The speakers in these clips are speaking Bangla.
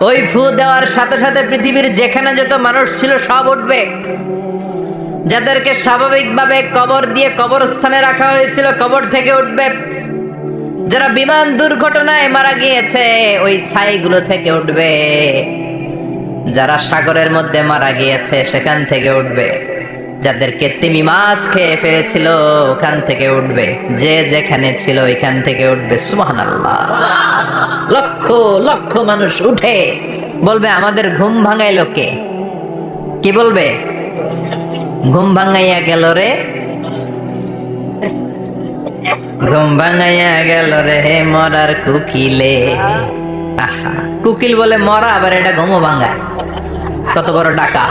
ওই ফু দেওয়ার সাথে সাথে পৃথিবীর যেখানে যত মানুষ ছিল সব উঠবে। যাদেরকে স্বাভাবিকভাবে কবর দিয়ে কবরস্থানে রাখা হয়েছিল কবর থেকে উঠবে। যারা বিমান দুর্ঘটনায় মারা গিয়েছে ওই ছাইগুলো থেকে উঠবে। যারা সাগরের মধ্যে মারা গিয়েছে সেখান থেকে উঠবে। যাদেরকে তিমি মাছ খেয়ে ফেলেছিল ওখান থেকে উঠবে। যে যেখানে ছিল ওইখান থেকে উঠবে। সুবহানাল্লাহ। লক্ষ লক্ষ মানুষ উঠে বলবে আমাদের ঘুম ভাঙাইলো কে? কি বলবে? ঘুম ভাঙাইয়া গেল রে, ঘুম ভাঙাইয়া গেল রে মরার কুকিলে। আহা, কুকিল বলে মরা, আবার এটা ঘুমো ভাঙায়। কত বড় ডাকা!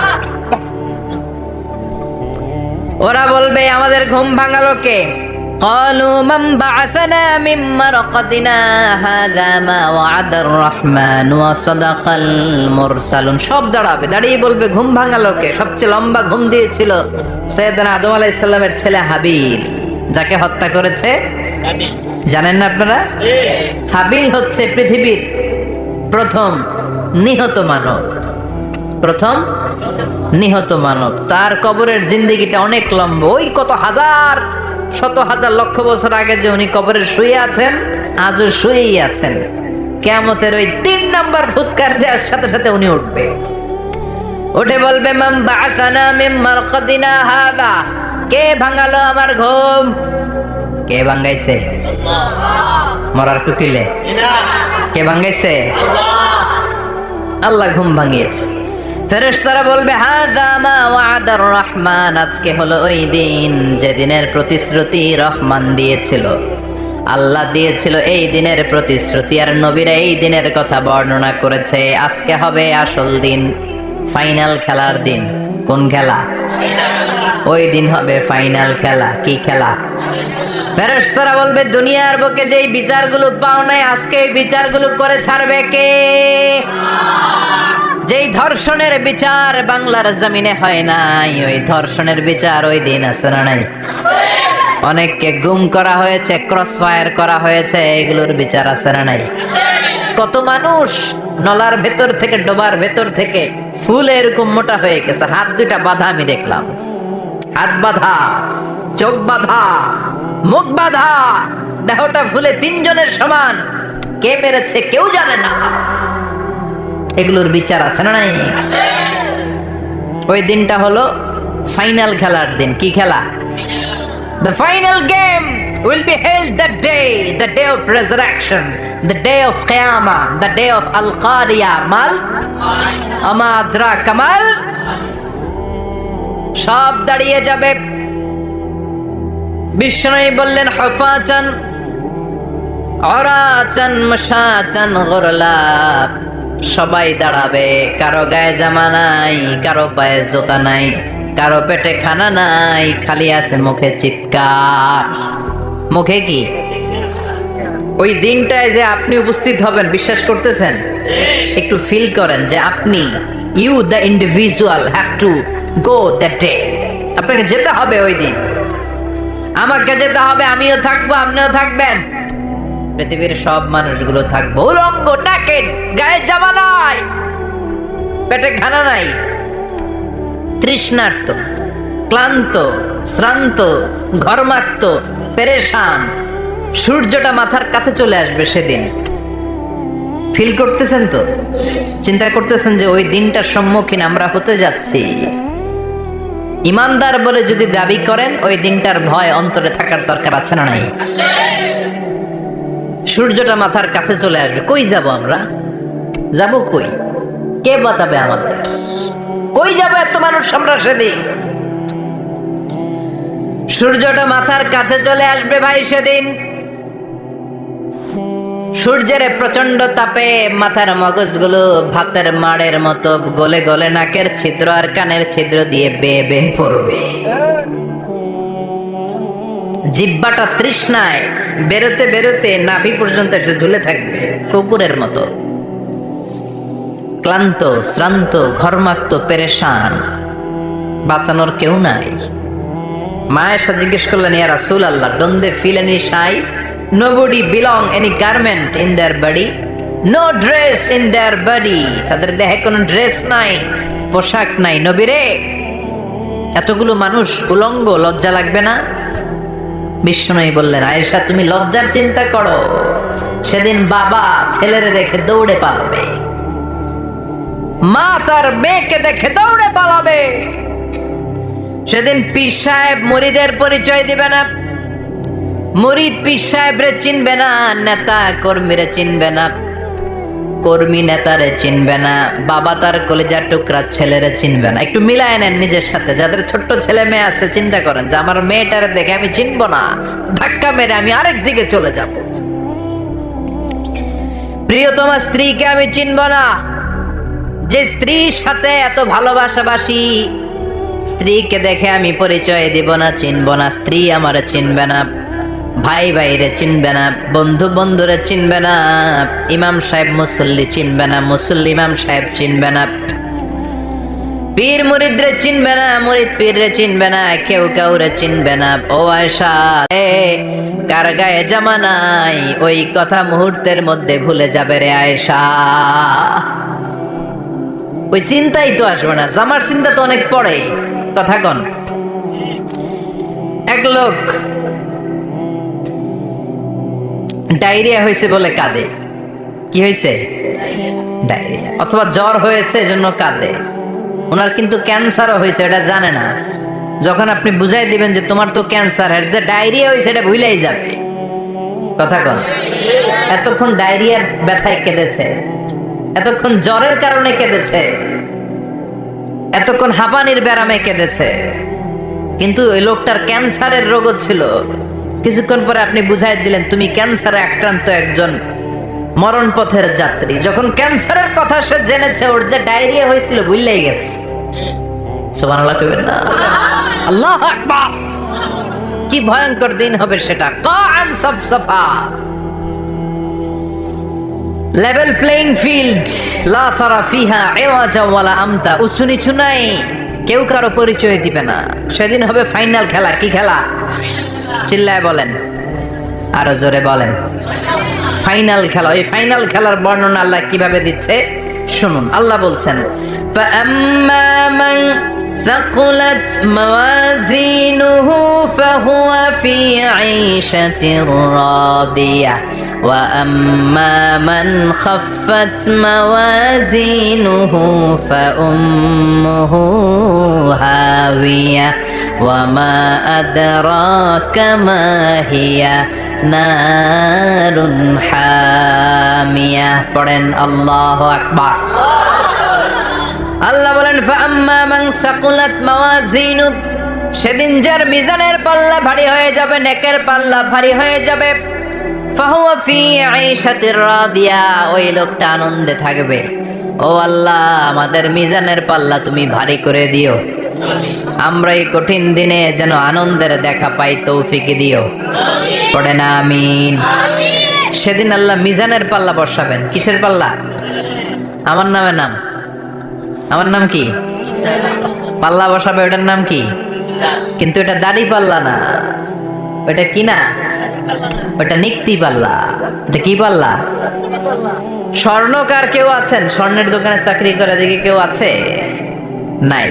ওরা বলবে আমাদের ঘুম ভাঙালো কে? قالوا من بعثنا من مرقدنا هذا ما وعد الرحمن وصدق المرسلون। সব দাঁড়াবে, দাঁড়িয়ে বলবে ঘুম ভাঙালো কে? সবচেয়ে লম্বা ঘুম দিয়েছিল সৈয়দনা আদম আলাইহিস সালামের ছেলে হাবিল, যাকে হত্যা করেছে জানেন না আপনারা? হাবিল হচ্ছে পৃথিবীর প্রথম নিহত মানব। প্রথম নিহত মানব। তার কবরের জিন্দেগিটা অনেক লম্বা। ওই কত হাজার শত হাজার লক্ষ বছর আগে যে উনি কবরে শুয়ে আছেন, আজও শুয়েই আছেন। কিয়ামতের ওই 3 নাম্বার ফুৎকার দেওয়ার সাথে সাথে উনি উঠবে। উঠে বলবে মান বাআসানা মিন মারকাদিনা হাদা। কে ভাঙালো আমার ঘুম? কে ভাঙাইছে? আল্লাহ। মরার কুকিলে কে ভাঙাইছে? আল্লাহ। আল্লাহ ঘুম ভাঙিয়েছে। ফেরেশতারা বলবে হাদা মা ওয়াদার রহমান। আজকে হলো ওই দিন যে দিনের প্রতিশ্রুতি রহমান দিয়েছিল, আল্লাহ দিয়েছিল এই দিনের প্রতিশ্রুতি। আর নবীরা এই দিনের কথা বর্ণনা করেছে। আজকে হবে আসল দিন, ফাইনাল খেলার দিন। কোন খেলা? ওই দিন হবে ফাইনাল খেলা। কি খেলা? ফেরেশতারা বলবে দুনিয়ার বুকে যেই বিচারগুলো পাও নাই, আজকে এই বিচারগুলো করে ছাড়বে কে? যেই ধর্ষণের বিচার বাংলার জমিনে হয় নাই, ওই ধর্ষণের বিচার ওই দিন আছে না নাই? অনেককে গুম করা হয়েছে, ক্রস ফায়ার করা হয়েছে, এগুলোর বিচার আছে না নাই? কত মানুষ নলার ভেতর থেকে, ডোবার ভেতর থেকে ফুলে এরকম মোটা হয়ে গেছে। হাত দুইটা বাঁধা আমি দেখলাম। হাত বাঁধা, চোখ বাঁধা, মুখ বাঁধা, দেহটা ফুলে 3 জনের সমান। কে মেরেছে কেউ জানে না। এগুলোর বিচার আছে না নাই? ওই দিনটা হলো ফাইনাল খেলার দিন। কি খেলা? The final game will be held that day, the day of resurrection, the day of Qiyamah, the day of Al-Qariya. Mal ama adraka mal। সব দাঁড়িয়ে যাবে। বিষ্ণু বললেন হুফাতান উরাতান মাশাতান গুরলা। সবাই দাঁড়াবে। কারো গায়ে জামা নাই, কারো পায়ে জুতা নাই, কারো পেটে খানা নাই, খালি আছে মুখে চিৎকার। মুখে কি? ওই দিনটায় যে আপনি উপস্থিত হবেন, বিশ্বাস করতেছেন? একটু ফিল করেন যে আপনি, you the individual have to go that day. আপনাকে যেতে হবে ওই দিন। আমাকে যেতে হবে। আমিও থাকবো, আপনিও থাকবেন। পৃথিবীর সব মানুষগুলো থাকবো উলঙ্গ, নাকেড, গায়ে জামা নাই, পেটে খানা নাই, তৃষ্ণার্ত, ক্লান্ত, শ্রান্ত, ঘর্মাক্ত, পেরেশান। সূর্যটা মাথার কাছে চলে আসবে সেদিন। ফিল করতেছেন তো? চিন্তা করতেছেন যে ওই দিনটার সম্মুখীন আমরা হতে যাচ্ছি। ইমানদার বলে যদি দাবি করেন, ওই দিনটার ভয় অন্তরে থাকার দরকার আছে না নাই? সূর্যটা মাথার কাছে চলে আসবে। কই যাব আমরা? যাব কই? কে বাঁচাবে আমাদের? কই যাব এত মানুষ আমরা সেদিন? সূর্যটা মাথার কাছে চলে আসবে ভাই সেদিন। সূর্যের প্রচন্ড তাপে মাথার মগজগুলো ভাতের মাড়ের মতো গলে গলে নাকের ছিদ্র আর কানের ছিদ্র দিয়ে বেয়ে বেয়ে পড়বে। জিহ্বাটা তৃষ্ণায় বেরোতে বেরোতে নাভি পর্যন্ত এসে ঝুলে থাকবে কুকুরের মতো। ক্লান্ত, শ্রান্ত, ঘর্মাক্ত, পেরেশান, বাঁচানোর কেউ নাই। মা এসে জিজ্ঞেস করলেন, ইয়া রাসূলুল্লাহ, don't they feel any shy? Nobody belong any garment in their body? No dress in their body, তাদের দেহে কোনো ড্রেস নাই, পোশাক নাই। নবীরে, এতগুলো মানুষ উলঙ্গ, লজ্জা লাগবে না? বিশ্বনবী বললেন, আয়েশা তুমি লজ্জার চিন্তা করো, সেদিন বাবা ছেলেরে দেখে দৌড়ে পালাবে, মা তার মেয়েকে দেখে দৌড়ে পালাবে। সেদিন পীর সাহেব মুরিদের পরিচয় দিবে না, মুরিদ পীর সাহেবরে চিনবে না, নেতা কর্মীরে চিনবে না, কর্মী নেতারে চিনবে না, বাবা তার কলিজার টুকরা ছেলেরে চিনবে না। একটু মিলায় নেন নিজের সাথে। যাদের ছোট্ট ছেলে মেয়ে আছে, চিন্তা করেন যে আমার মেয়েটারে দেখে আমি চিনবো না, ধাক্কা মেরে আমি আরেক দিকে চলে যাব। প্রিয়তমা স্ত্রীকে আমি চিনবো না, যে স্ত্রীর সাথে এত ভালোবাসাবাসি, স্ত্রীকে দেখে আমি পরিচয় দিব না, চিনবো না। স্ত্রী আমারে চিনবে না, ভাই ভাইরে চিনবে না, বন্ধু বন্ধুরে চিনবে না, ইমাম সাহেব মুসল্লি চিনবে না, মুসল্লি ইমাম সাহেব চিনবে না, পীর মুরিদরে চিনবে না, মুরিদ পীররে চিনবে না, কেউ কাউরে চিনবে না। ও আয়েশা, কার গায়ে জামা নাই ওই কথা মুহূর্তের মধ্যে ভুলে যাবে রে আয়েশা। ওই চিন্তাই তো আসবে না, জামার চিন্তা তো অনেক পরে। কথা কন। এক লোক ডায়রিয়া হয়েছে বলে কাঁদে। কি হয়েছে? ডায়রিয়া, অথবা জ্বর হয়েছে এজন্য কাঁদে। ওনার কিন্তু ক্যান্সারও হয়েছে, এটা জানে না। যখন আপনি বুঝাই দিবেন যে তোমার তো ক্যান্সার, যে ডায়রিয়া হয়েছে এটা ভুলেই যাবে। কথা কন। এতক্ষণ ডায়রিয়ার ব্যথায় কেঁদেছে, এতক্ষণ জ্বরের কারণে কেঁদেছে, এতক্ষণ হাঁপানির ব্যারামে কেঁদেছে, কিন্তু ওই লোকটার ক্যান্সারের রোগও ছিল। কিছুক্ষণ পরে আপনি বুঝাই দিলেন তুমি ক্যান্সারে আক্রান্ত একজন মরণ পথের যাত্রী। যখন ক্যান্সারের কথা সে জেনেছে, ওর যে ডায়রিয়া হয়েছিল ভুললেই গেছে। সুবহানাল্লাহ কইবেন না? আল্লাহু আকবার। কি ভয়ঙ্কর দিন হবে সেটা। কাআন সাফসাফা, লেভেল প্লেইং ফিল্ড, লা তারা ফিহা ইওয়াজা ওয়ালা আমতা। উঁচু নিচু নাই, কেউ কারো পরিচয় দিবে না। সেদিন হবে ফাইনাল খেলা। কি খেলা? চিল্লায় বলেন, আরো জোরে বলেন। ফাইনাল খেলা। ওই ফাইনাল খেলার বর্ণনা আল্লাহ কিভাবে দিচ্ছে শুনুন। আল্লাহ বলছেন, ফাআম্মা মান ثقلت موازينه فهو في عيشة راضية وأما من خفت موازينه فأمه هاوية وما أدراك ما هي نار حامية. পড়েন আল্লাহু আকবার। আল্লাহ বলেন, ফাআম্মা মান সাকুলাত মাওয়াজিনু, সেদিন যার মিজানের পাল্লা ভারী হয়ে যাবে, নেকের পাল্লা ভারী হয়ে যাবে, ফাহুয়া ফি আইশাতির রাদিয়া, ওই লোকটা আনন্দে থাকবে। ও আল্লাহ, আমাদের মিজানের পাল্লা তুমি ভারী করে দিও, আমরা এই কঠিন দিনে যেন আনন্দের দেখা পাই, তৌফিক দিও। পড়ে না আমিন। সেদিন আল্লাহ মিজানের পাল্লা বসাবেন। কিসের পাল্লা? আমার নামে নাম, আমার নাম কি? পাল্লা বসাবে, ওটার নাম কি? কিন্তু এটা দাড়ি পাল্লা না, ওটা কি না, ওটা নিক্তি পাল্লা। এটা কি পাল্লা? স্বর্ণকার কেউ আছেন? স্বর্ণের দোকানে চাকরি করে দিকে কেউ আছে? নাই।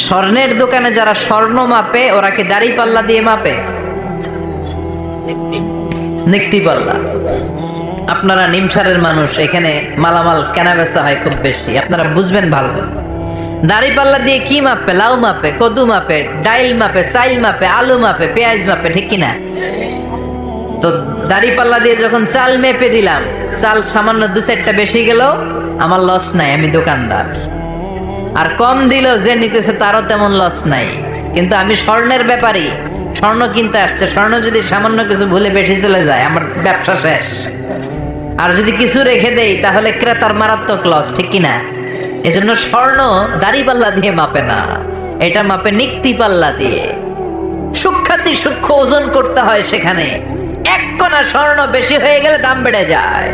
স্বর্ণের দোকানে যারা স্বর্ণ মাপে, ওরা কি দাড়ি পাল্লা দিয়ে মাপে? নিক্তি পাল্লা। আপনারা নিমসারের মানুষ, এখানে মালামাল কেনা বেচা হয় খুব বেশি, আপনারা বুঝবেন ভালো। দাড়ি পাল্লা দিয়ে কি মাপে? লাউ মাপে, কদু মাপে, ডাইল মাপে, চাইল মাপে, আলু মাপে, পেঁয়াজ মাপে, ঠিক কিনা? তো দাড়ি পাল্লা দিয়ে যখন চাল মেপে দিলাম, চাল সামান্য 2-4টা বেশি গেল, আমার লস নাই, আমি দোকানদার। আর কম দিল যে নিতেছে তারও তেমন লস নাই। কিন্তু আমি স্বর্ণের ব্যাপারী, স্বর্ণ কিনতে আসছে, স্বর্ণ যদি সামান্য কিছু ভুলে বেশি চলে যায়, আমার ব্যবসা শেষ। আর যদি কিছু রেখে দেই তাহলে ক্রেতার মারাত্মক লস, ঠিক কিনা? এজন্য স্বর্ণ দাড়ি পাল্লা দিয়ে মাপে না, এটা মাপে নিক্তি পাল্লা দিয়ে। সূক্ষ্মাতি সূক্ষ্ম ওজন করতে হয় সেখানে। 1 কণা স্বর্ণ বেশি হয়ে গেলে দাম বেড়ে যায়,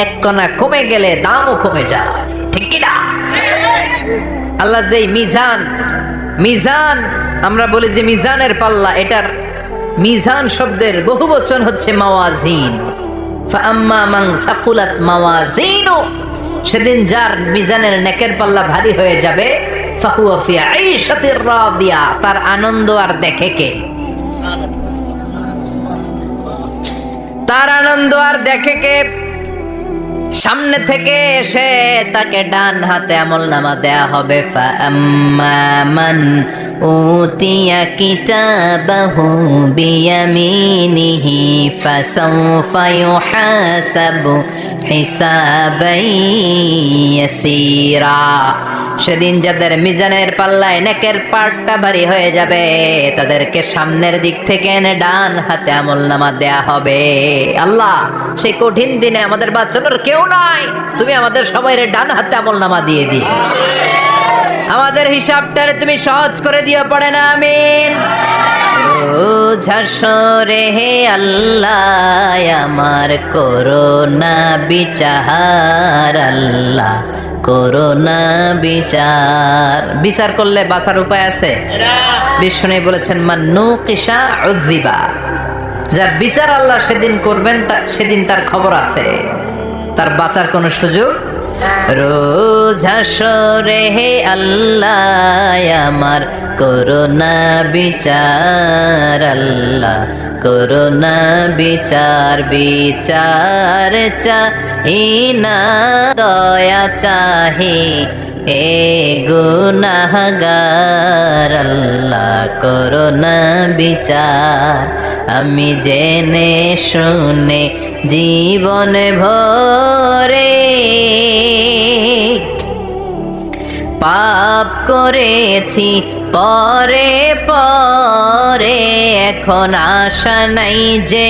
1 কণা কমে গেলে দামও কমে যায়, ঠিক কিনা? আল্লাহ যেই মিজান, মিজান আমরা বলি যে মিজানের পাল্লা, এটার মিজান শব্দের বহুবচন হচ্ছে মাওয়াজিন। ফাআম্মা মান সাকুলাত মাওয়াজিনু, সেদিন যার মিজানের নেকের পাল্লা ভারী হয়ে যাবে, ফাহুয়া ফি আইশাতির রাদিয়া, তার আনন্দ আর দেখে কে? তার আনন্দ আর দেখে কে? সামনে থেকে এসে তাকে ডান হাতে আমলনামা দেয়া হবে। ফাআম্মা মান উতিয়া কিতাবাহু বিয়ামিনিহি ফাসাউফা ইউহাসাবু হিসাবান ইয়াসীরা, সেদিন যাদের মিজানের পাল্লায় নেকের পাটটা ভারী হয়ে যাবে, তাদেরকে সামনের দিক থেকে এনে ডান হাতে আমলনামা দেয়া হবে। আল্লাহ, সেই কঠিন দিনে আমাদের বাঁচানোর কেউ নাই, তুমি আমাদের সবাই ডান হাতে আমলনামা দিয়ে দিও, আমাদের হিসাবটারে তুমি সহজ করে দিও, পড়ে না আমিন। ঝাসরে হে আল্লাহ আমার করোনা বিচার, আল্লাহ করোনা বিচার। বিচার করলে বাঁচার উপায় আছে? বিষ্ণু বলেছেন মান্নু কিসা উযিবা, যার বিচার আল্লাহ সেদিন করবেন, সেদিন তার খবর আছে, তার বাঁচার কোনো সুযোগ। রোজ হাসরে হে আল্লাহ আমার করোনা বিচার, আল্লাহ করোনা বিচার। বিচার চাহি না দয়া চাহি এ গুনাহগার, আল্লাহ করোনা বিচার। আমি জেনে শুনে জীবন ভরে পাপ করেছি পরে পরে, এখন আশা নাই যে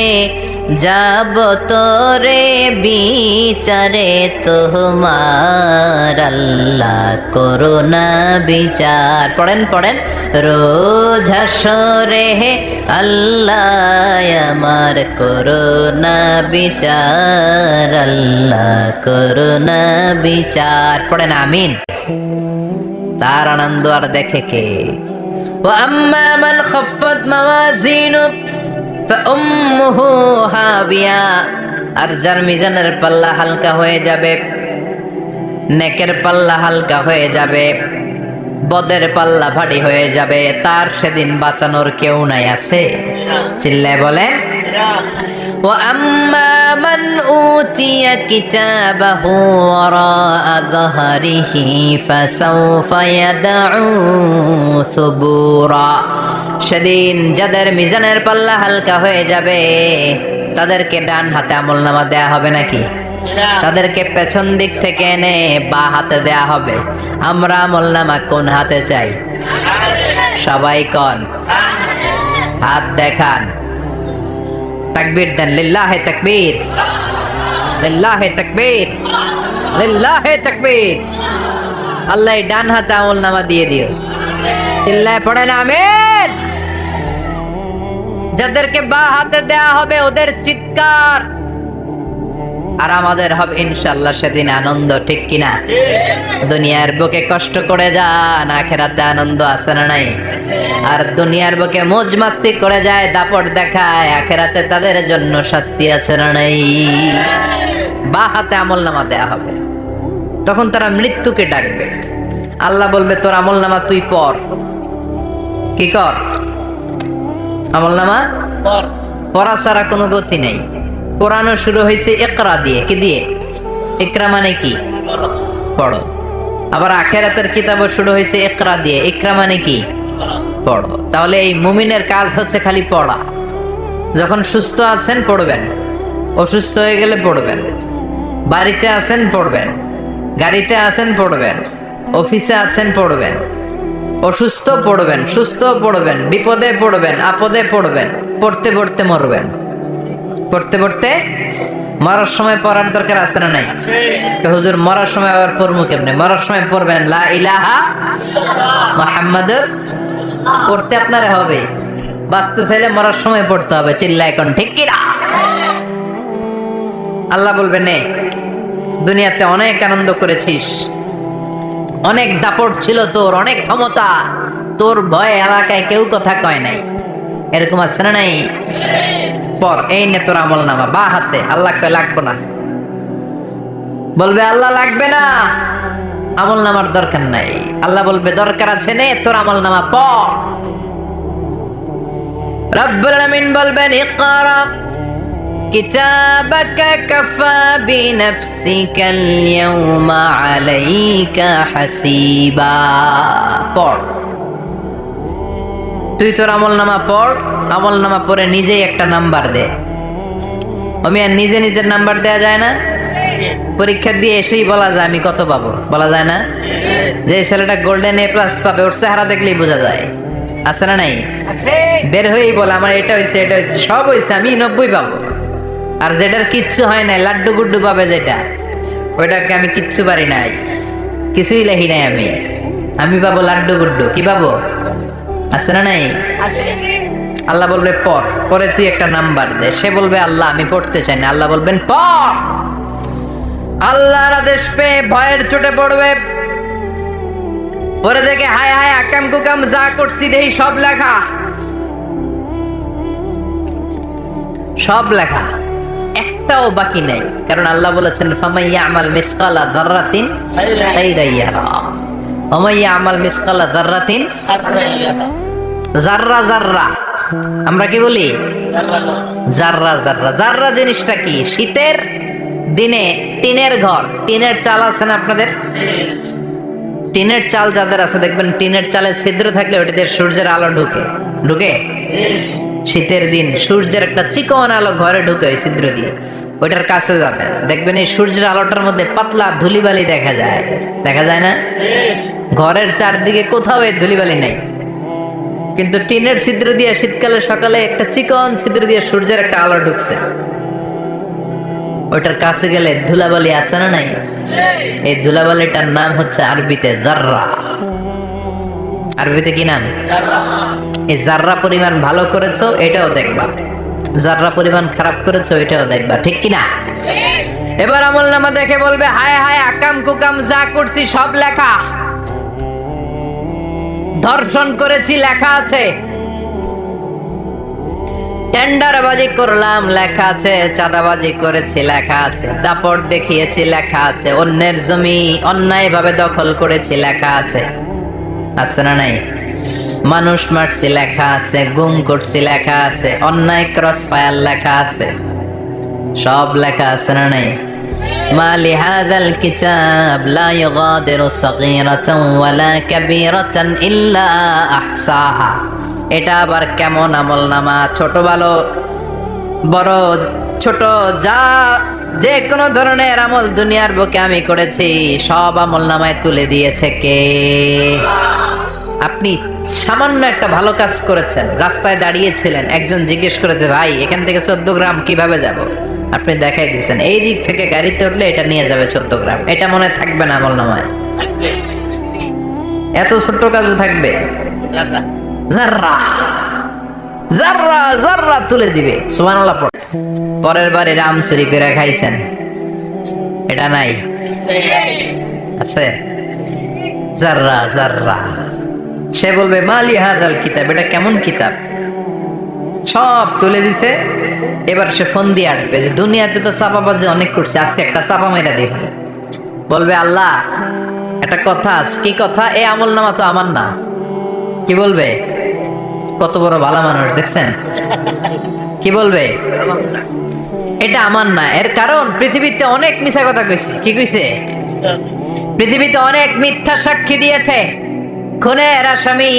যাব তোরে বিচারে তোমার, আল্লাহ করোনা বিচার। পড়েন পড়েন। রোজ হাসরে হে আল্লাহ আমার করোনা বিচার, আল্লাহ করোনা বিচার। পড়েন আমিন। তার আনন্দ আর দেখে কে? ওয়াম্মা মান খাফফাত মাওয়াজিনু ফাউম্মুহু হাবিয়া, আর যার মিজানের পাল্লা হালকা হয়ে যাবে, নেকের পাল্লা হালকা হয়ে যাবে, বদের পাল্লা ভারী হয়ে যাবে, তার সেদিন বাঁচানোর কেউ নাই। আছে? চিল্লায় বলেন। وأما من أوتي كتابه وراء ظهره فسوف يدعو ثبورا, সেদিন যাদের মিজানের পাল্লা হালকা হয়ে যাবে, তাদেরকে ডান হাতে আমলনামা দেয়া হবে নাকি? তাদেরকে পেছন দিক থেকে এনে বা হাতে দেয়া হবে। আমরা আমলনামা কোন হাতে চাই? সবাই কোন হাত দেখান, তাকবীর দেন। লিল্লাহে তাকবীর, লিল্লাহে তাকবীর, লিল্লাহে তাকবীর। আল্লাহ ডান হাতে আমলনামা দিয়ে দিও। চিল্লায় পড়েন আমিন। যাদেরকে বা হাতে দেয়া হবে ওদের চিৎকার, আর আমাদের হবে ইনশাআল্লাহ সেদিন আনন্দ। ঠিক কিনা? দুনিয়ার বুকে কষ্ট করে যান, আখিরাতে আনন্দ আছে না নাই? আর দুনিয়ার বুকে মौज মাস্তি করে যায়, দাপট দেখায়, আখিরাতে তাদের জন্য শাস্তি আছে না নাই? বা হাতে আমলনামা দেয়া হবে, তখন তারা মৃত্যুকে ডাকবে। আল্লাহ বলবে তোর আমলনামা তুই পড়। কি কর? আমলনামা পড়া ছাড়া কোনো গতি নেই। কোরআনও শুরু হয়েছে ইকরা দিয়ে। কি দিয়ে? ইকরা মানে কি? পড়ো। আবার আখিরাতের কিতাবও শুরু হয়েছে ইকরা দিয়ে। ইকরা মানে কি? পড়ো। তাহলে এই মুমিনের কাজ হচ্ছে খালি পড়া। যখন সুস্থ আছেন পড়বেন, অসুস্থ হয়ে গেলে পড়বেন, বাড়িতে আছেন পড়বেন, গাড়িতে আছেন পড়বেন, অফিসে আছেন পড়বেন, অসুস্থ পড়বেন, সুস্থ পড়বেন, বিপদে পড়বেন, আপদে পড়বেন, পড়তে পড়তে মরবেন। পড়তে পড়তে মরার সময় পড়ার দরকার আছে না নাই? হুজুর মরার সময় আবার পড়বো কেমনে? মরার সময় পড়বেন লা ইলাহা মুহাম্মাদুর। পড়তে আপনারে হবে, বাঁচতে চাইলে মরার সময় পড়তে হবে। চিল্লা এখন ঠিক কিনা? আল্লাহ বলবেন নে দুনিয়াতে অনেক আনন্দ করেছিস, অনেক দাপট ছিল তোর, অনেক ক্ষমতা, তোর ভয়ে এলাকায় কেউ কথা কয় নাই। এরকম আছে না নাই? পর এই নে তোর আমল নামা বা হাতে। আল্লাহ কয় লাগবে না, বলবে আল্লাহ লাগবে না, আমল নামার দরকার নাই। আল্লাহ বলবে দরকার আছে, নে তোর আমল নামা পড়। রব্বুল আলামিন বলবেন ইকরা কিতাবাকা কাফা বিনাফসিকাল ইয়াওমা আলাইকা হাসিবা। পড়, তুই তোর আমল নামা পড়। আমল নামা পড়ে নিজেই একটা নাম্বার দে। আমি আর নিজে নিজের নাম্বার দেয়া যায় না? পরীক্ষা দিয়ে এসেই বলা যায় আমি কত পাবো, বলা যায় না? যে ছেলেটা গোল্ডেন এ প্লাস পাবে ওর চেহারা দেখলেই বোঝা যায়, আছে না নাই? বের হয়েই বলে আমার এটা হয়েছে, এটা হয়েছে, সব হয়েছে, আমি 90 পাবো। আর যেটার কিচ্ছু হয় নাই, লাড্ডু গুড্ডু পাবে যেটা, ওইটাকে আমি কিচ্ছু পারি নাই, কিছুই লেখি নাই আমি পাবো লাড্ডু গুড্ডু। কি পাবো? আছে না নাই? আল্লাহ বলবে পড়, পরে তুই একটা নাম্বার দে। সে বলবে আল্লাহ আমি পড়তে চাই না। আল্লাহ বলবেন পড়। আল্লাহর আদেশ পেয়ে ভয়ের চোটে পড়বে, পরে দেখে হায় হায় আকাম কুকাম যা করছি দেই সব লেখা, সব লেখা, একটাও বাকি নাই। কারণ আল্লাহ বলেছেন ফামাই ইয়ামাল মিসকালা যাররাতিন খাইরান ইয়ারা ওয়া মান ইয়ামাল মিসকালা যাররাতিন যাররা। যাররা আমরা কি বলি? যাররা। যাররা যাররা জিনিসটা কি? শীতের দিনে টিনের ঘর, টিনের চাল আছে না আপনাদের? টিনের চাল যাদের আছে দেখবেন টিনের চালে ছিদ্র থাকলে ওটাতে সূর্যের আলো ঢুকে ঢুকে। শীতের দিন সূর্যের একটা চিকন আলো ঘরে ঢুকে ওই ছিদ্র দিয়ে। ওইটার কাছে যাবেন, দেখবেন এই সূর্যের আলোটার মধ্যে পাতলা ধুলিবালি দেখা যায়, দেখা যায় না? ঘরের চারদিকে কোথাও এই ধুলিবালি নেই, কিন্তু টিনের ছিদ্র দিয়ে শীতকালে সকালে একটা চিকন ছিদ্র দিয়ে সূর্যের একটা আলো ঢুকছে। ওইটার কাছে গেলে ধুলাবালি আছে না নাই? এই ধুলাবালিটার নাম হচ্ছে আরবিতে যাররা। আরবিতে কি নাম? এই যাররা পরিমাণ ভালো করেছো এটাও দেখবা, যাররা পরিমাণ খারাপ করেছো এটাও দেখবা, ঠিক কিনা? এবার আমলনামা দেখে বলবে হায় হায় আকাম কুকাম যা করছি সব লেখা। ধর্ষণ করেছি লেখা আছে, টেন্ডারবাজি করলাম লেখা আছে, চাঁদাবাজি করেছি লেখা আছে, দাপট দেখিয়েছি লেখা আছে, অন্যের জমি অন্যায়ভাবে দখল করেছি লেখা আছে, আছে না নাই? মানুষ মারছি লেখা আছে, গুম করছি লেখা আছে, অন্যায় ক্রস ফায়ার লেখা আছে, সব লেখা আছে না নাই? মা লিহাযাল কিতাব লা ইউগাদিরু সাগীরাতান ওয়ালা কাবীরাতান ইল্লা আহসাহা। এটা আবার কেমন আমলনামা? ছোট ভালো বড় ছোট যা যে কোনো ধরনের আমল দুনিয়ার বুকে আমি করেছি সব আমলনামায় তুলে দিয়েছে কে? আপনি সামান্য একটা ভালো কাজ করেছেন, রাস্তায় দাঁড়িয়েছিলেন, একজন জিজ্ঞেস করেছে ভাই এখান থেকে 14 গ্রাম কিভাবে যাব? আপনি দেখাই দিচ্ছেন এই দিক থেকে গাড়িতে উঠলে এটা নিয়ে যাবে 14 গ্রাম। এটা মনে থাকবে না আমলনামায়? এত ছোট্ট কাজও থাকবে। যাররা যাররা যাররা তুলে দিবে। সুবহানাল্লাহ। পরের বারে রাম চুরি করে খাইছেন, এটা নাই? আছে যাররা যাররা। সে বলবে মালি হাদাল কিতাব, এটা কেমন কিতাব? সব তুলে দিছে। এবার সে ফোন দিয়ে আসবে যে দুনিয়াতে তো চাপাবাজি অনেক করছে, আজকে একটা চাপা মেরা দেখবে। বলবে আল্লাহ একটা কথা আছে। কি কথা? এই আমলনামা তো আমার না। কি বলবে? কত বড় ভালো মানুষ দেখছেন? কি বলবে? এটা আমার না। এর কারণ পৃথিবীতে অনেক মিথ্যা কথা কইছে। কি কইছে? পৃথিবীতে অনেক মিথ্যা সাক্ষী দিয়েছে। খুনের আসামি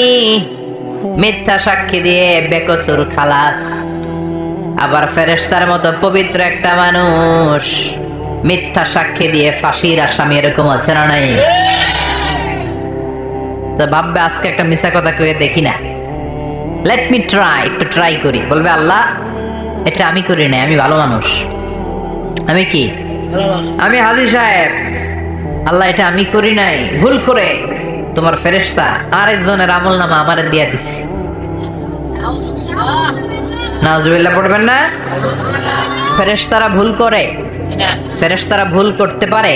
মিথ্যা সাক্ষী দিয়ে বেকসুর খালাস। আবার ফেরেশতার মতো পবিত্র একটা মানুষ মিথ্যা সাক্ষী দিয়ে ফাঁসির আসামি, এরকম আছে না নাই? তো ভাববে আজকে একটা মিথ্যা কথা কয়ে দেখি না, লেট মি ট্রাই, একটু ট্রাই করি। বলবে আল্লাহ এটা আমি করি না, আমি ভালো মানুষ। আমি কি? আমি হাজী সাহেব। আল্লাহ এটা আমি করি নাই, ভুল করে তোমার ফেরেশতা আরেকজনের আমলনামা আমারে দিয়া দিছে। নাউজুবিল্লাহ পড়বেন না? ফেরেশতারা ভুল করে, ফেরেশতারা ভুল করতে পারে।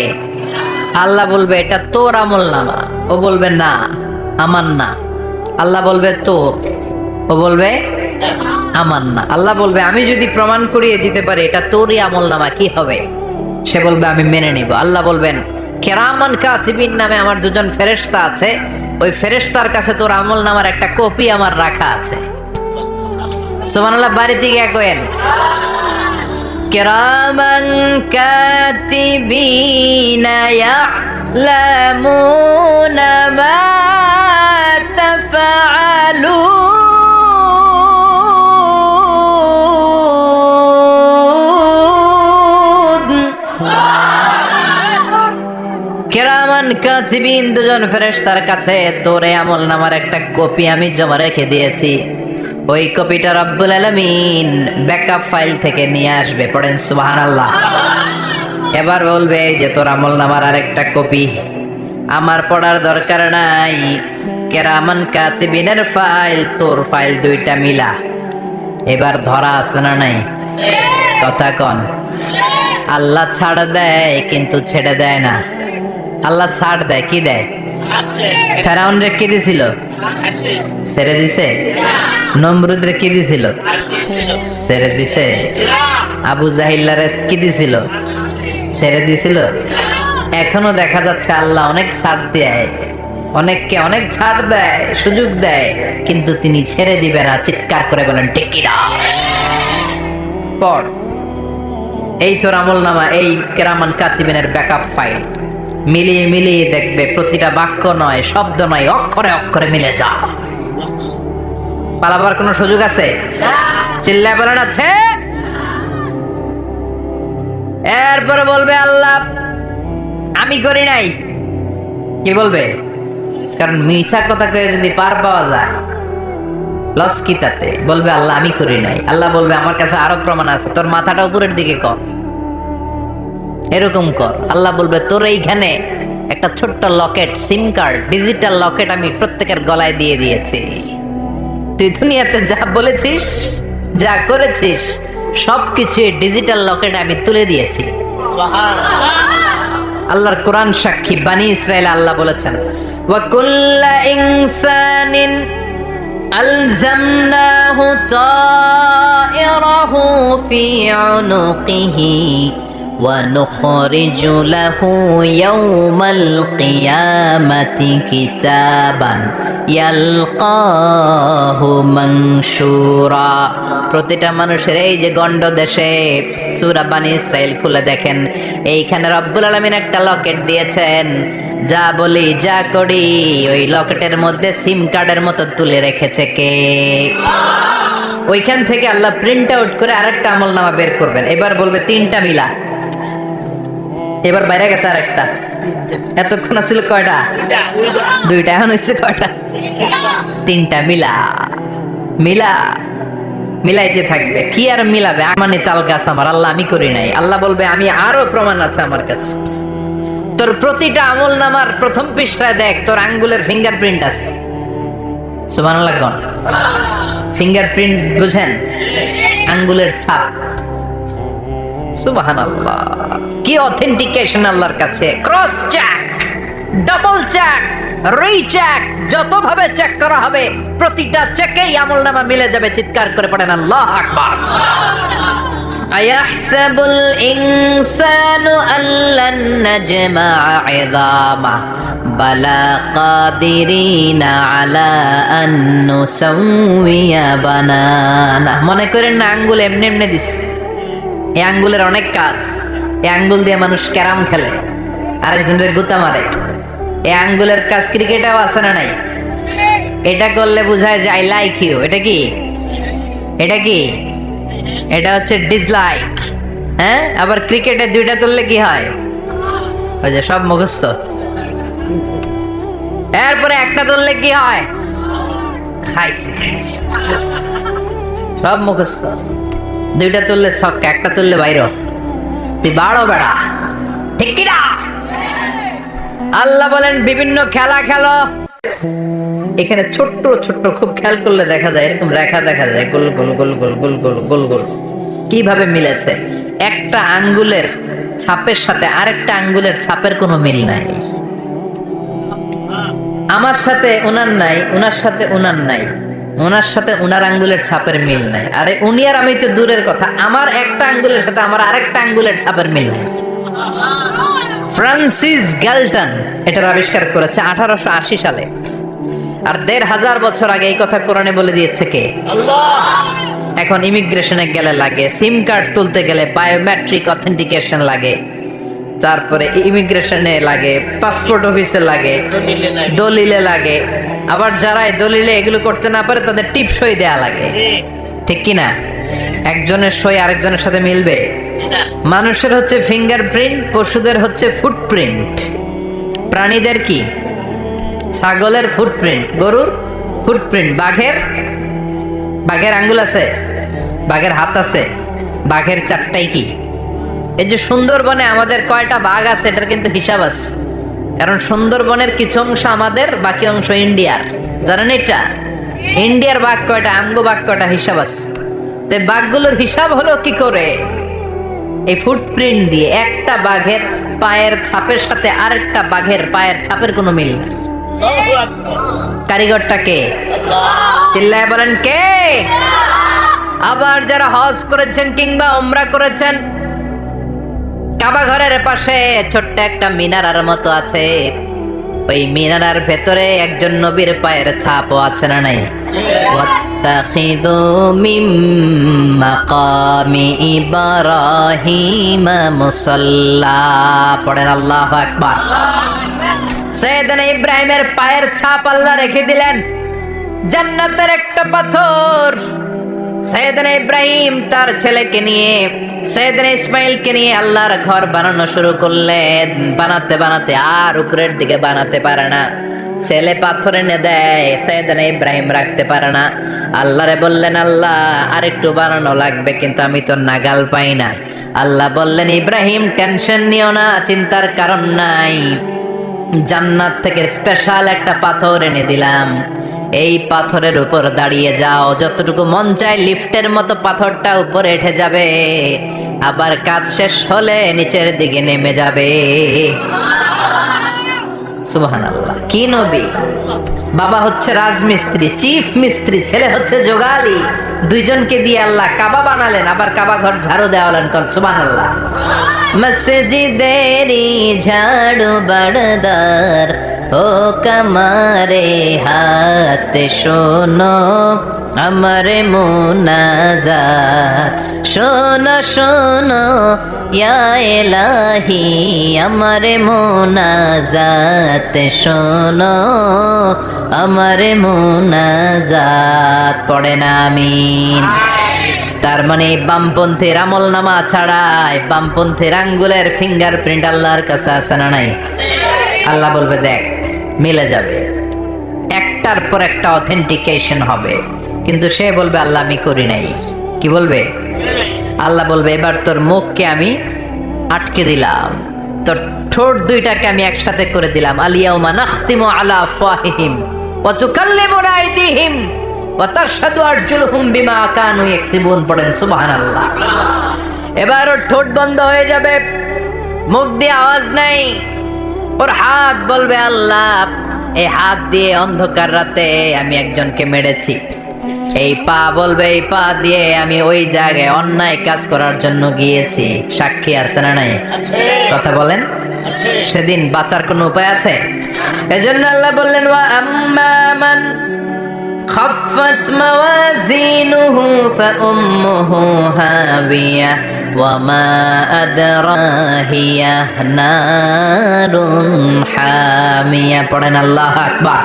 আল্লাহ বলবে এটা তোর আমলনামা, ও বলবে না আমার না। আল্লাহ বলবে তোর, ও বলবে আমার না। আল্লাহ বলবে আমি যদি প্রমাণ করিয়ে দিতে পারি এটা তোরই আমল নামা, কি হবে? সে বলবে আমি মেনে নিব। আল্লাহ বলবেন কিরামান কাতিবিন নামে আমার দুজন ফেরেশতা আছে, ওই ফেরেশতার কাছে তোর আমল নামার একটা কপি আমার রাখা আছে। সুবহানাল্লাহ। বাড়িতে গিয়ে কইেন কিরামান কাতিবিনা ইয়ালামুনা মা তাফআলুন। কিরামান কাতিবিন দুজন ফেরেশতার কাছে তোর আমল নামার একটা কপি আমি জমা রেখে দিয়েছি। ওই কপিটা রব্বুল আলামিন ব্যাকআপ ফাইল থেকে নিয়ে আসবে। পড়েন সুবহানাল্লাহ। এবার বলবে এই যে তোর আমল নামার আরেকটা কপি, আমার পড়ার দরকার নাই। কিরামান কাতিবিনের ফাইল তোর ফাইল দুইটা মিলা। এবার ধরা আছে না নাই? কথা কন। আল্লাহ ছাড় দেয় কিন্তু ছেড়ে দেয় না। আল্লাহ ছাড় দেয়, কি দেয়? ফেরাউন রে কি দিছিল? ছেড়ে দিছে। নমরুদ রে কি দিছিল? ছেড়ে দিছে। আবু জাহিল্লারে কি দিছিল? ছেড়ে দিছিল। এখনো দেখা যাচ্ছে আল্লাহ অনেক ছাড় দেয়, অনেককে অনেক ছাড় দেয়, সুযোগ দেয়, কিন্তু তিনি ছেড়ে দিবে না। চিৎকার করে বলেন ঠিক কিনা? পড় এই তোর আমল নামা, এই কিরামান কাতিবিনের ব্যাকআপ ফাইল মিলিয়ে মিলিয়ে দেখবে প্রতিটা বাক্য নয়, শব্দ নয়, অক্ষরে অক্ষরে মিলে যা। পালাবার কোনো সুযোগ আছে? চিল্লায় বলেন আছে। এরপরে বলবে আল্লাহ আমি করি নাই। কি বলবে? কারণ মিশা কথা কয়ে যদি পার পাওয়া যায় লস কি তাতে? বলবে আল্লাহ আমি করি নাই। আল্লাহ বলবে আমার কাছে আরো প্রমাণ আছে, তোর মাথাটা উপরের দিকে কর, এরকম কর। আল্লাহ বলবে তোর এইখানে একটা ছোট্ট লকেট, সিম কার্ড, ডিজিটাল লকেট আমি প্রত্যেকের গলায় দিয়ে দিয়েছি। তুই দুনিয়াতে যা বলেছিস, যা করেছিস, সবকিছু ডিজিটাল লকেটে আমি তুলে দিয়েছি। আল্লাহর কোরআন সাক্ষী। বানি ইসরাইল আল্লাহ বলেছেন ওয়া কুল্লা ইনসানিন আলজামনাহু তায়রাহু ফি উনুকিহি ওয়া নুখরিজু লাহু ইয়াওমাল কিয়ামাতি কিতাবান ইয়ালকাহু মানশুরা। প্রতিটা মানুষের এই যে গন্ড দেশে সূরা বানি ইসরাইল খুলে দেখেন, এইখানে রব্বুল আলামিন একটা লকেট দিয়েছেন। যা বলি যা করি ওই লকেটের মধ্যে সিম কার্ডের মতো তুলে রেখেছে কে? ওইখান থেকে আল্লাহ প্রিন্ট আউট করে আরেকটা আমল নামা বের করবেন। এবার বলবে তিনটা মিলা। এবার বাইরে গেছে আরেকটা। এতক্ষণ ছিল কয়টা? দুইটা। এখন হচ্ছে কয়টা? তিনটা। মিলা মিলা মিলাইতে থাকবে। কি আর মিলাবে? মানে তাল গাছ আমার। আল্লাহ আমি করি নাই। আল্লাহ বলবে আমি আরো প্রমাণ আছে আমার কাছে। তোর প্রতিটা আমল নামার প্রথম পৃষ্ঠায় দেখ তোর আঙ্গুলের ফিঙ্গারপ্রিন্ট আছে। সুবহানাল্লাহ। ফিঙ্গারপ্রিন্ট বুঝেন? আঙ্গুলের ছাপ। সুবহানাল্লাহ। কি অথেন্টিকেশন আল্লাহর কাছে। Cross check, double check, recheck, যতভাবে চেক করা হবে প্রতিটা চেকেই আমলনামা মিলে যাবে। চিৎকার করে পড়েন আল্লাহু আকবার। আয়াহসাবুল ইনসানু আল্লান নাজমা ইযামা বালা কাদিরিনা আলা আন নুসাউইয়া বানানা। মনে করেন না আঙ্গুল এমনি এমনি দিছে। এই আঙ্গুলের অনেক কাজ। এই আঙ্গুল দিয়ে মানুষ ক্যারাম খেলে, আরেকজনের গুতা মারে। এই আঙ্গুলের কাজ ক্রিকেটেও আছে না নাই? এটা করলে বোঝায় যে আই লাইক ইউ। এটা কি? এটা কি? এটা হচ্ছে ডিসলাইক। হ্যাঁ, আবার ক্রিকেটে দুইটা তুললে কি হয়? ওই যে সব মুখস্থ। এরপরে একটা তুললে কি হয়? খাইছি খাইছি, সব মুখস্থ। দুইটা তুললে ছক্কা, একটা তুললে বাইরে। তুই বাড়ো বেড়া, ঠিক কিনা? আল্লাহ বলেন বিভিন্ন খেলা খেলো। এখানে ছোট্ট ছোট্ট খুব খেয়াল করলে দেখা যায় এরকম রেখা দেখা যায়, গোল গোল গোল গোল গোল গোল গোল গোল। কিভাবে মিলেছে? একটা আঙ্গুলের ছাপের সাথে আরেকটা আঙ্গুলের ছাপের কোনো মিল নাই। আমার সাথে ওনার নাই, ওনার সাথে ওনার নাই। ওনার সাথে ওনার আঙ্গুলের ছাপের মিল নাই। আরে উনি আর আমি তো দূরের কথা, আমার একটা আঙ্গুলের সাথে আমার আরেকটা আঙ্গুলের ছাপের মিল নাই। ফ্রান্সিস গ্যালটন এটার আবিষ্কার করেছে 1880 সালে। আর 1500 বছর আগে এই কথা কোরআনে বলে দিয়েছে কে? এখন ইমিগ্রেশনে গেলে লাগে, সিম কার্ড তুলতে গেলে বায়োমেট্রিক অথেন্টিকেশন লাগে, তারপরে ইমিগ্রেশনে লাগে, পাসপোর্ট অফিসে লাগে, দলিলে লাগে। আবার যারা দলিলে এগুলো করতে না পারে তাদের টিপ সই দেয়া লাগে, ঠিক কি না? একজনের সই আরেকজনের সাথে মিলবে? মানুষের হচ্ছে ফিঙ্গারপ্রিন্ট, পশুদের হচ্ছে ফুটপ্রিন্ট। প্রাণীদের কি? ছাগলের ফুটপ্রিন্ট, গরুর ফুটপ্রিন্ট, বাঘের আঙ্গুল আছে, বাঘের হাত আছে, বাঘের চারটাই কি? এই যে সুন্দরবনে আমাদের কয়টা বাঘ আছে এটার কিন্তু হিসাব আছে, কারণ সুন্দরবনের কিছু অংশ আমাদের, বাকি অংশ ইন্ডিয়ার। জানেন এটা? ইন্ডিয়ার বাঘ কয়টা, আমগো বাঘ কয়টা, হিসাব আছে। তো বাঘগুলোর হিসাব হলো কি করে? এই ফুটপ্রিন্ট দিয়ে। একটা বাঘের পায়ের ছাপের সাথে আরেকটা বাঘের পায়ের ছাপের কোনো মিল নেই। কারিগরটা কে? চিল্লায় বলেন কে? আবার যারা হজ করেছেন কিংবা উমরা করেছেন, কাবা ঘরের পাশে ছোট্ট একটা মিনারার মতো আছে, ওই মিনারার ভেতরে একজন নবীর পায়ের ছাপও আছে না নাই? ওয়াত্তাখিযু মিন মাকামি ইব্রাহিম মুসাল্লা। পড়েন আল্লাহু আকবার। সাইয়েদনা ইব্রাহিমের পায়ের ছাপ আল্লাহ রেখে দিলেন জান্নাতের একটা পাথর। সাইয়েদনা ইব্রাহিম তার ছেলেকে নিয়ে, সাইয়েদনা ইসমাইলকে নিয়ে আল্লাহর ঘর বানানো শুরু করলেন। বানাতে বানাতে আর উপরের দিকে বানাতে পারে না, ছেলে পাথর এনে দেয়, সাইয়েদনা ইব্রাহিম রাখতে পারে না। আল্লাহরে বললেন, আল্লাহ আর একটু বানানো লাগবে, কিন্তু আমি তো নাগাল পাই না। আল্লাহ বললেন, ইব্রাহিম টেনশন নিও না, চিন্তার কারণ নাই, জান্নাত থেকে স্পেশাল একটা পাথর এনে দিলাম, এই পাথরের উপর দাঁড়িয়ে যাও, যতটুকু মন চায় লিফটের মতো পাথরটা উপরে উঠে যাবে, আবার কাজ শেষ হলে নিচের দিকে নেমে যাবে। সুবহানাল্লাহ। কি নবী! বাবা হচ্ছে রাজমিস্ত্রি, চিফ মিস্ত্রি, ছেলে হচ্ছে যোগালি, দুইজনকে দিয়ে আল্লাহ কাবা বানালেন, আবার কাবা ঘর ঝাড়ু দেওয়ালেন। সুবহানাল্লাহ। মসজিদেরি ঝাড়ু বারদার ও কামারে হাত শোনো আমার মুনাজাত, শোনো শোনো ইয়া ইলাহি আমার মুনাজাত, শোনো আমার মুনাজাত। পড়েন আমিন। তার মানে বামপন্থীর আমল নামা ছাড়াই বামপন্থীর আঙ্গুলের ফিঙ্গারপ্রিন্ট আল্লাহর কাছে আছে না নাই? আল্লাহ বলবে দেখ মিলে যাবে, একটার পর একটা অথেন্টিকেশন হবে, কিন্তু সে বলবে আল্লাহ আমি করি নাই। কি বলবে? আল্লাহ বলবে এবার তোর মুখকে আমি আটকে দিলাম, তোর ঠোঁট দুইটাকে আমি একসাথে করে দিলাম। আলিয়াউমা নাখতিমু আলা আফওয়াহিহিম ওয়া তুকাল্লিমুনা আইদিহিম ওয়া তাশহাদু আরজুলুহুম বিমা কানু ইয়াকসিবুন। পড়েন সুবহানাল্লাহ। এবার ওর ঠোঁট বন্ধ হয়ে যাবে, মুখ দিয়ে আওয়াজ নাই, ওর হাত বলবে আল্লাহ এই হাত দিয়ে অন্ধকার রাতে আমি একজনকে মেরেছি, এই পা বলবে এই পা দিয়ে আমি ওই জায়গায় অন্যায় কাজ করার জন্য গিয়েছি। সাক্ষী আছে না নাই? কথা বলেন। সেদিন বাঁচার কোনো উপায় আছে? এজন্য আল্লাহ বললেন ওয়া আম্মা মান খাফফাত মাওয়াজিনুহু ফাউম্মুহু হাবিয়া ওয়া মা আদরাহিয়া নারুন হামিয়া। পড়েন আল্লাহু আকবার।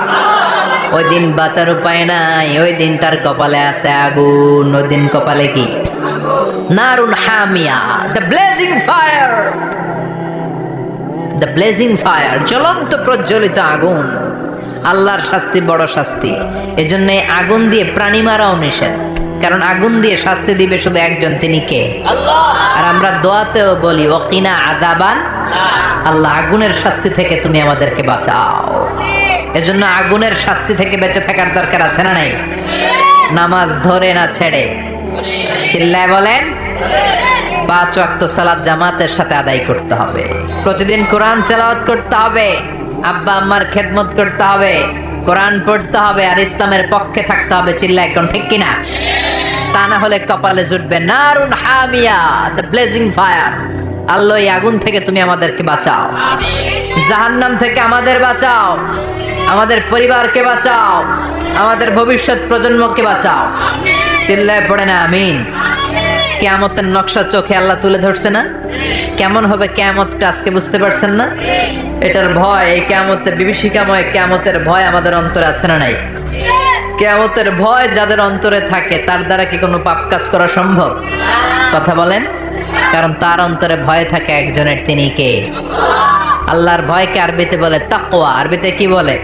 ওই দিন বাঁচার উপায় নাই, ওই দিন তার কপালে আছে আগুন। ওই দিন কপালে কি? নারুন হামিয়া, the blazing fire, the blazing fire, জ্বলন্ত প্রজ্বলিত আগুন। আল্লাহর শাস্তি বড় শাস্তি। এজন্য আগুন দিয়ে প্রাণী মারাও নিষেধ, কারণ আগুন দিয়ে শাস্তি দিবে শুধু একজন, তিনি কে? আল্লাহ। আর আমরা দোয়াতেও বলি ওয়াকিনা আযাবান, আল্লাহ আগুনের শাস্তি থেকে তুমি আমাদেরকে বাঁচাও। এজন্য আগুনের শাস্তি থেকে বেঁচে থাকার দরকার আছে না নাই? নামাজ ধরে না ছেড়ে, চিল্লায় বলেন। 5 ওয়াক্ত সালাত জামাতের সাথে আদায় করতে হবে, প্রতিদিন কোরআন তেলাওয়াত করতে হবে, আব্বা আম্মার খেদমত করতে হবে, কোরআন পড়তে হবে আর ইসলামের পক্ষে থাকতে হবে। চিল্লায় কোন ঠিক কিনা? তা না হলে কপালে জুটবে নারুন হামিয়া, দ্য ব্লেজিং ফায়ার। আল্লাহ, এই আগুন থেকে তুমি আমাদেরকে বাঁচাও, জাহান্নাম থেকে আমাদের বাঁচাও, আমাদের পরিবারকে বাঁচাও, আমাদের ভবিষ্যৎ প্রজন্মকে বাঁচাও। চিল্লায় পড়ে না আমিন। কিয়ামতের নকশা চোখে আল্লাহ তুলে ধরছে না? কেমন হবে কিয়ামতটা আজকে বুঝতে পারছেন না? এটার ভয়, এই কিয়ামতের বিভীষিকাময় কিয়ামতের ভয় আমাদের অন্তরে আছে না নাই? কিয়ামতের ভয় যাদের অন্তরে থাকে তার দ্বারা কি কোনো পাপ কাজ করা সম্ভব? কথা বলেন। কারণ তার অন্তরে ভয় থাকে একজনের, তিনি কে? আল্লাহর ভয়কে আরবিতে বলে তাকওয়া। আরবিতে কি বলে?